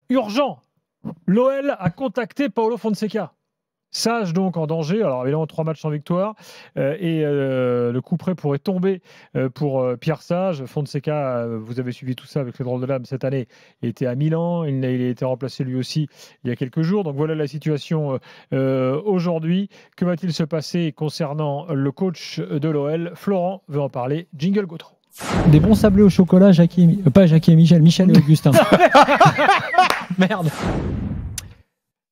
urgent. L'OL a contacté Paulo Fonseca. Sage donc en danger, alors évidemment 3 matchs sans victoire et le coup près pourrait tomber pour Pierre Sage. Fonseca, vous avez suivi tout ça avec les drôles de l'âme cette année, il était à Milan, il a été remplacé lui aussi il y a quelques jours, donc voilà la situation aujourd'hui. Que va-t-il se passer concernant le coach de l'OL? Florent veut en parler, jingle Gautreau. Des bons sablés au chocolat, pas Jackie et Michel, Michel et Augustin. Merde.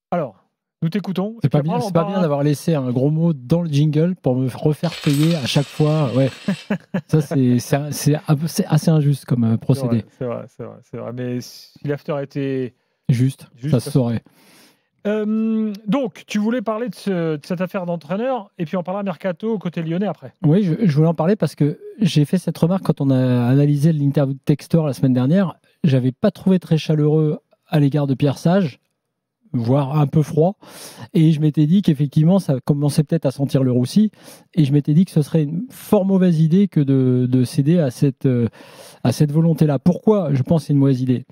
Alors, nous t'écoutons. C'est pas bien d'avoir laissé un gros mot dans le jingle pour me refaire payer à chaque fois. Ouais. Ça, c'est assez injuste comme procédé. C'est vrai. Mais si l'after était juste ça se saurait. Donc, tu voulais parler de cette affaire d'entraîneur et puis on parlera mercato côté lyonnais après. Oui, je voulais en parler parce que j'ai fait cette remarque quand on a analysé l'interview de Textor la semaine dernière. J'avais pas trouvé très chaleureux à l'égard de Pierre Sage, voire un peu froid. Et je m'étais dit qu'effectivement, ça commençait peut-être à sentir le roussi. Et je m'étais dit que ce serait une fort mauvaise idée que de céder à cette volonté-là. Pourquoi je pense que c'est une mauvaise idée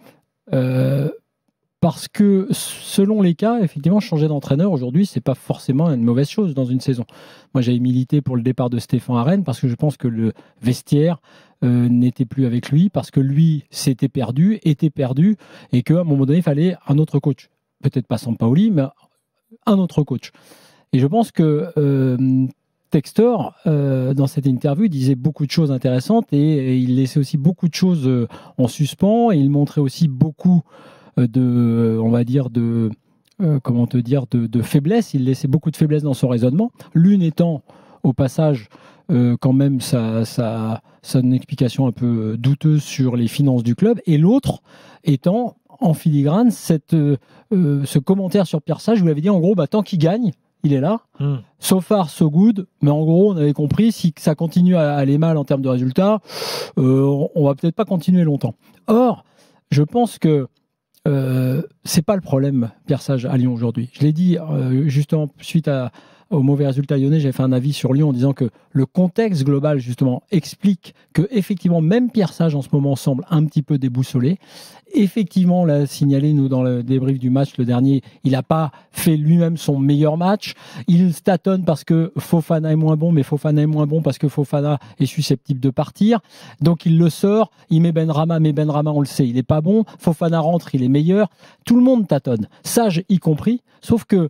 parce que selon les cas, effectivement, changer d'entraîneur aujourd'hui, c'est pas forcément une mauvaise chose dans une saison. Moi, j'avais milité pour le départ de Stéphane à Rennes parce que je pense que le vestiaire n'était plus avec lui, parce que lui était perdu, et qu'à un moment donné, il fallait un autre coach. Peut-être pas Sampaoli, mais un autre coach. Et je pense que Textor, dans cette interview, il disait beaucoup de choses intéressantes et il laissait aussi beaucoup de choses en suspens, et il montrait aussi beaucoup de faiblesse. Il laissait beaucoup de faiblesse dans son raisonnement. L'une étant, au passage, quand même une explication un peu douteuse sur les finances du club, et l'autre étant, en filigrane, ce commentaire sur Pierre Sage, où il avait dit en gros, tant qu'il gagne, il est là. So far, so good. Mais en gros, on avait compris, si ça continue à aller mal en termes de résultats, on va peut-être pas continuer longtemps. Or, je pense que c'est pas le problème, Pierre Sage, à Lyon aujourd'hui. Je l'ai dit justement suite au mauvais résultat lyonnais, j'avais fait un avis sur Lyon en disant que le contexte global justement explique que effectivement même Pierre Sage en ce moment semble un petit peu déboussolé. Effectivement, on l'a signalé nous dans le débrief du match le dernier, il n'a pas fait lui-même son meilleur match. Il tâtonne parce que Fofana est moins bon, mais Fofana est moins bon parce que Fofana est susceptible de partir. Donc il le sort, il met Benrahma, mais Benrahma on le sait, il est pas bon. Fofana rentre, il est meilleur. Tout le monde tâtonne, Sage y compris, sauf que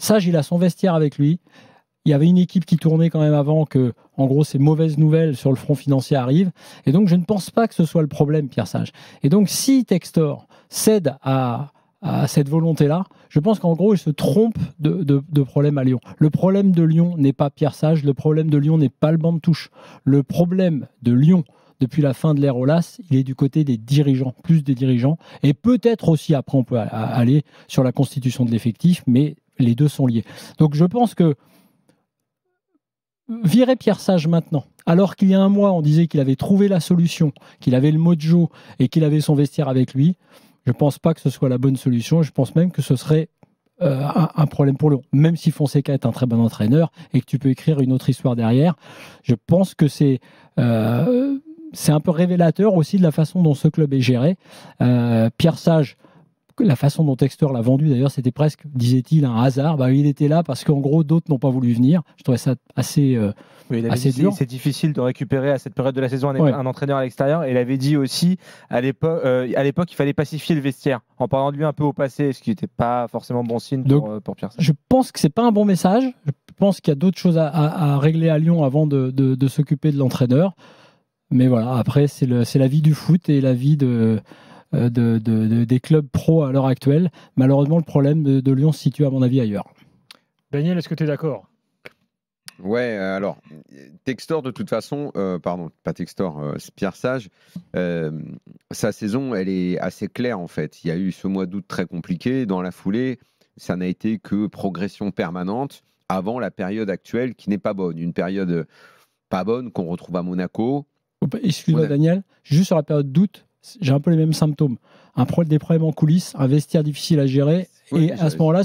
Sage, il a son vestiaire avec lui. Il y avait une équipe qui tournait quand même avant que, en gros, ces mauvaises nouvelles sur le front financier arrivent. Et donc, je ne pense pas que ce soit le problème, Pierre Sage. Et donc, si Textor cède à cette volonté-là, je pense qu'en gros, il se trompe de problème à Lyon. Le problème de Lyon n'est pas Pierre Sage. Le problème de Lyon n'est pas le banc de touche. Le problème de Lyon, depuis la fin de l'ère Aulas, il est du côté des dirigeants, plus des dirigeants. Et peut-être aussi, après, on peut aller sur la constitution de l'effectif, mais les deux sont liés. Donc je pense que virer Pierre Sage maintenant, alors qu'il y a un mois, on disait qu'il avait trouvé la solution, qu'il avait le mojo et qu'il avait son vestiaire avec lui, je ne pense pas que ce soit la bonne solution. Je pense même que ce serait un problème pour Lyon. Même si Fonseca est un très bon entraîneur et que tu peux écrire une autre histoire derrière, je pense que c'est un peu révélateur aussi de la façon dont ce club est géré. Pierre Sage, la façon dont Textor l'a vendu, d'ailleurs, c'était presque, disait-il, un hasard. Il était là parce qu'en gros, d'autres n'ont pas voulu venir. Je trouvais ça assez dur. C'est difficile de récupérer à cette période de la saison un entraîneur à l'extérieur. Et il avait dit aussi, à l'époque, il fallait pacifier le vestiaire, en parlant de lui un peu au passé, ce qui n'était pas forcément bon signe pour Pierre Sage. Je pense que ce n'est pas un bon message. Je pense qu'il y a d'autres choses à régler à Lyon avant de s'occuper de l'entraîneur. Mais voilà, après, c'est la vie du foot et la vie des clubs pro à l'heure actuelle. Malheureusement, le problème de Lyon se situe à mon avis ailleurs. Daniel, est-ce que tu es d'accord ? Ouais, alors, Textor de toute façon, pas Textor, c'est Pierre Sage, sa saison, elle est assez claire en fait. Il y a eu ce mois d'août très compliqué, dans la foulée, ça n'a été que progression permanente avant la période actuelle qui n'est pas bonne. Une période pas bonne qu'on retrouve à Monaco. Excuse-moi Daniel, juste sur la période d'août, j'ai un peu les mêmes symptômes. Des problèmes en coulisses, un vestiaire difficile à gérer. Oui, et à ce moment-là,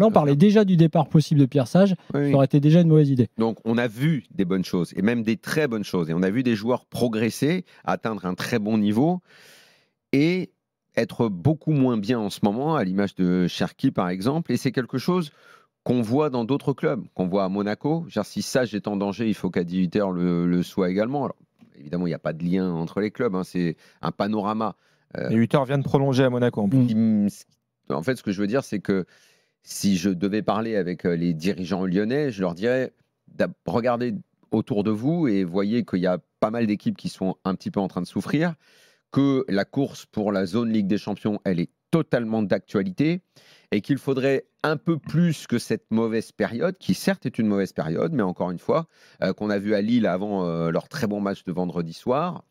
on parlait déjà du départ possible de Pierre Sage. Ça aurait été déjà une mauvaise idée. Donc, on a vu des bonnes choses et même des très bonnes choses. Et on a vu des joueurs progresser, atteindre un très bon niveau. Et être beaucoup moins bien en ce moment, à l'image de Cherki par exemple, et c'est quelque chose qu'on voit dans d'autres clubs, qu'on voit à Monaco. Genre, si Sage est en danger, il faut qu'à 18h le soit également. Alors, évidemment, il n'y a pas de lien entre les clubs, hein, c'est un panorama. Et 8h vient de prolonger à Monaco. En fait, ce que je veux dire, c'est que si je devais parler avec les dirigeants lyonnais, je leur dirais, regardez autour de vous et voyez qu'il y a pas mal d'équipes qui sont un petit peu en train de souffrir, que la course pour la zone Ligue des Champions, elle est totalement d'actualité et qu'il faudrait un peu plus que cette mauvaise période, qui certes est une mauvaise période, mais encore une fois, qu'on a vu à Lille avant leur très bon match de vendredi soir.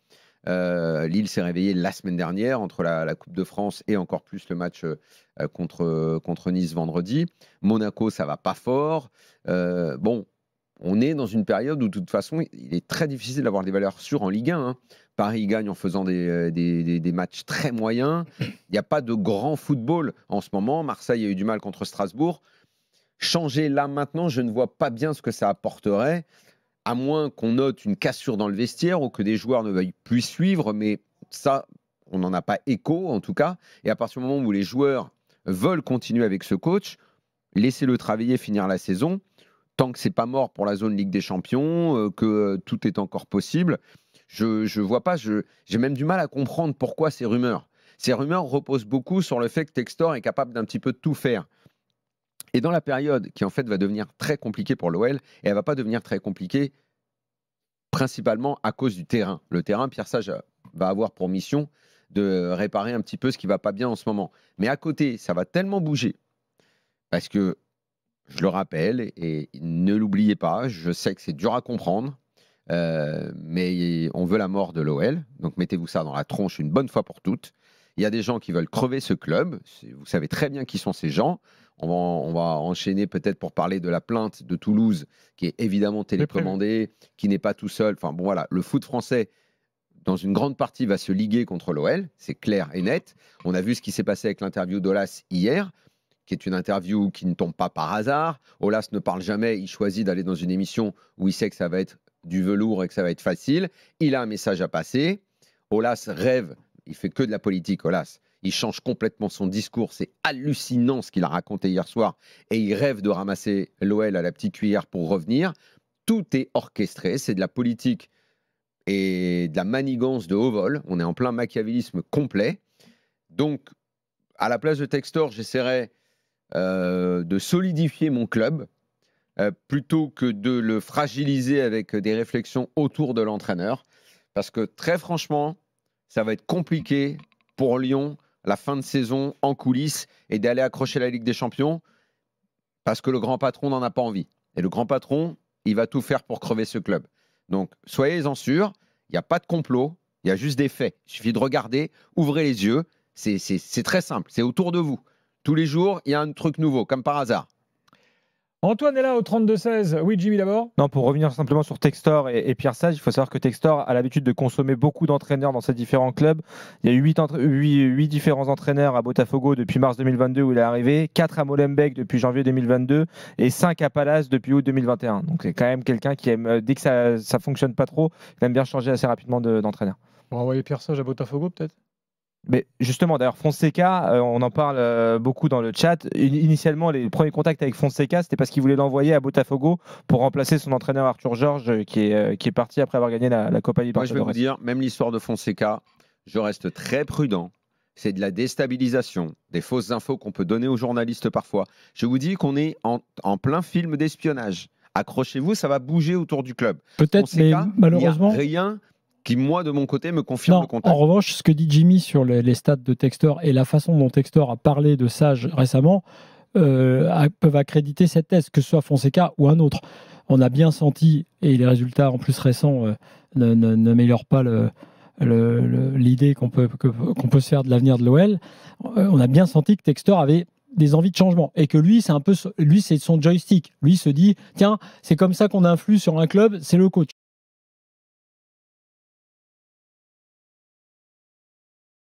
Lille s'est réveillé la semaine dernière entre la Coupe de France et encore plus le match contre Nice vendredi. Monaco, ça va pas fort. Bon, on est dans une période où de toute façon, il est très difficile d'avoir des valeurs sûres en Ligue 1. Hein. Paris gagne en faisant des matchs très moyens. Il n'y a pas de grand football en ce moment. Marseille a eu du mal contre Strasbourg. Changer là maintenant, je ne vois pas bien ce que ça apporterait, à moins qu'on note une cassure dans le vestiaire ou que des joueurs ne veuillent plus suivre. Mais ça, on n'en a pas écho en tout cas. Et à partir du moment où les joueurs veulent continuer avec ce coach, laissez-le travailler, finir la saison. Tant que c'est pas mort pour la zone Ligue des Champions, que tout est encore possible, je vois pas. J'ai même du mal à comprendre pourquoi ces rumeurs. Ces rumeurs reposent beaucoup sur le fait que Textor est capable d'un petit peu de tout faire. Et dans la période qui en fait va devenir très compliquée pour l'OL, et elle va pas devenir très compliquée principalement à cause du terrain. Le terrain, Pierre Sage va avoir pour mission de réparer un petit peu ce qui va pas bien en ce moment. Mais à côté, ça va tellement bouger parce que je le rappelle, et ne l'oubliez pas, je sais que c'est dur à comprendre, mais on veut la mort de l'OL, donc mettez-vous ça dans la tronche une bonne fois pour toutes. Il y a des gens qui veulent crever ce club, vous savez très bien qui sont ces gens. On va enchaîner peut-être pour parler de la plainte de Toulouse, qui est évidemment télécommandée, qui n'est pas tout seul. Enfin bon voilà, le foot français, dans une grande partie, va se liguer contre l'OL, c'est clair et net. On a vu ce qui s'est passé avec l'interview d'Olas hier, qui est une interview qui ne tombe pas par hasard. Olas ne parle jamais, il choisit d'aller dans une émission où il sait que ça va être du velours et que ça va être facile. Il a un message à passer. Olas rêve, il fait que de la politique, Olas. Il change complètement son discours, c'est hallucinant ce qu'il a raconté hier soir. Et il rêve de ramasser l'OL à la petite cuillère pour revenir. Tout est orchestré, c'est de la politique et de la manigance de haut vol. On est en plein machiavélisme complet. Donc, à la place de Textor, j'essaierai de solidifier mon club plutôt que de le fragiliser avec des réflexions autour de l'entraîneur, parce que très franchement ça va être compliqué pour Lyon la fin de saison en coulisses et d'aller accrocher la Ligue des Champions, parce que le grand patron n'en a pas envie, et le grand patron il va tout faire pour crever ce club. Donc soyez-en sûrs, il n'y a pas de complot, il y a juste des faits. Il suffit de regarder, ouvrez les yeux, c'est très simple, c'est autour de vous. Tous les jours, il y a un truc nouveau, comme par hasard. Antoine est là au 32-16. Oui, Jimmy d'abord. Non, pour revenir simplement sur Textor et Pierre Sage, il faut savoir que Textor a l'habitude de consommer beaucoup d'entraîneurs dans ses différents clubs. Il y a eu 8 différents entraîneurs à Botafogo depuis mars 2022 où il est arrivé, 4 à Molenbeek depuis janvier 2022 et 5 à Palace depuis août 2021. Donc c'est quand même quelqu'un qui aime, dès que ça ne fonctionne pas trop, il aime bien changer assez rapidement d'entraîneur. On va envoyer Pierre Sage à Botafogo peut-être. Mais justement, d'ailleurs, Fonseca, on en parle beaucoup dans le chat. Initialement, les premiers contacts avec Fonseca, c'était parce qu'il voulait l'envoyer à Botafogo pour remplacer son entraîneur Arthur Georges, qui est parti après avoir gagné la Copa Libertadores. Moi, je vais vous dire, même l'histoire de Fonseca, je reste très prudent. C'est de la déstabilisation, des fausses infos qu'on peut donner aux journalistes parfois. Je vous dis qu'on est en plein film d'espionnage. Accrochez-vous, ça va bouger autour du club. Peut-être, Fonseca, mais malheureusement, il n'y a rien qui, moi, de mon côté, me confirme le contact. En revanche, ce que dit Jimmy sur les stats de Textor et la façon dont Textor a parlé de Sage récemment peuvent accréditer cette thèse, que ce soit Fonseca ou un autre. On a bien senti, et les résultats en plus récents n'améliorent pas l'idée qu'on peut se faire de l'avenir de l'OL, on a bien senti que Textor avait des envies de changement et que lui c'est son joystick. Lui se dit tiens, c'est comme ça qu'on influe sur un club, c'est le coach.